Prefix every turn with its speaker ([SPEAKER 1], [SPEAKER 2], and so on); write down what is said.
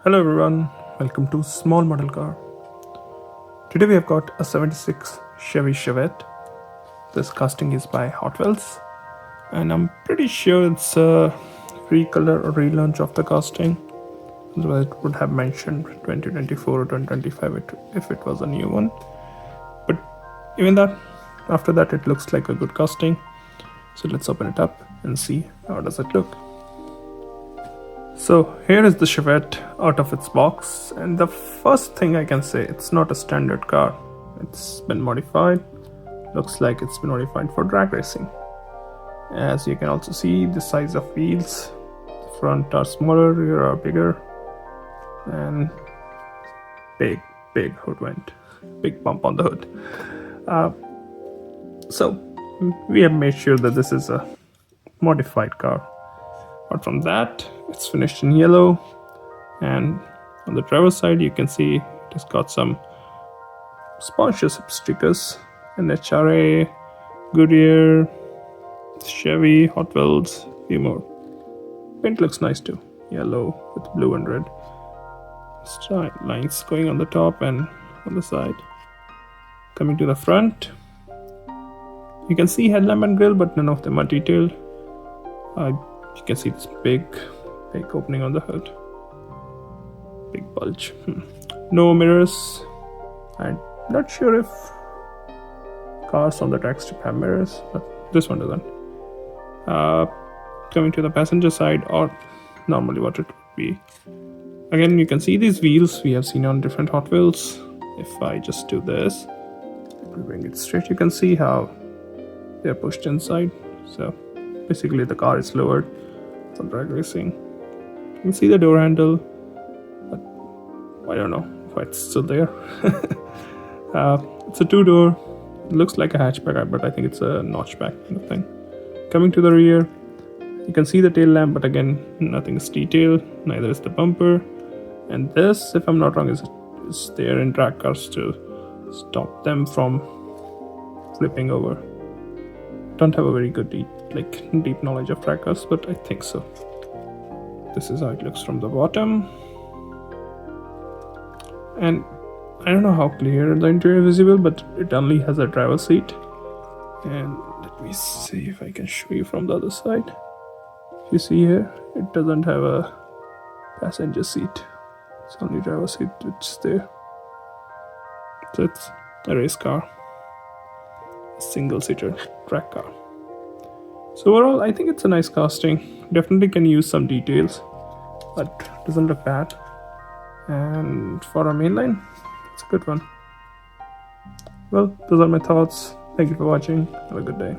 [SPEAKER 1] Hello everyone, welcome to Small Model Car. Today we have got a 76 Chevy Chevette. This casting is by Hotwheels and I'm pretty sure it's a recolor or relaunch of the casting. Otherwise it would have mentioned 2024 or 2025 if it was a new one. But even that, after that it looks like a good casting. So let's open it up and see how does it look. So here is the Chevette out of its box, and the first thing I can say, it's not a standard car. It's been modified. Looks like it's been modified for drag racing. As you can also see, the size of wheels, the front are smaller, rear are bigger, and big hood vent, big bump on the hood. So we have made sure that this is a modified car. Apart from that, it's finished in yellow, and on the driver's side you can see it has got some sponsorship stickers, and HRA, Goodyear, Chevy, Hotwheels, few more. Paint looks nice too, yellow with blue and red. Lines going on the top and on the side. Coming to the front, you can see headlamp and grille, but none of them are detailed. You can see this big opening on the hood, big bulge. No mirrors. I'm not sure if cars on the track strip have mirrors, but this one doesn't. Coming to the passenger side, or normally what it would be. Again, you can see these wheels we have seen on different Hot Wheels. If I just do this, let me bring it straight, you can see how they're pushed inside. So basically the car is lowered for drag racing. You can see the door handle, but I don't know why it's still there. It's a two-door. It looks like a hatchback, but I think it's a notchback kind of thing. Coming to the rear, you can see the tail lamp, but again, nothing is detailed. Neither is the bumper. And this, if I'm not wrong, is there in drag cars to stop them from flipping over. Don't have a very good deep knowledge of drag cars, but I think so. This is how it looks from the bottom, and I don't know how clear the interior is visible, but it only has a driver's seat. And let me see if I can show you from the other side. If you see here, it doesn't have a passenger seat. It's only driver's seat which is there. So it's a race car, a single-seater track car. So overall, I think it's a nice casting. Definitely can use some details, but doesn't look bad. And for a mainline, it's a good one. Well, those are my thoughts. Thank you for watching. Have a good day.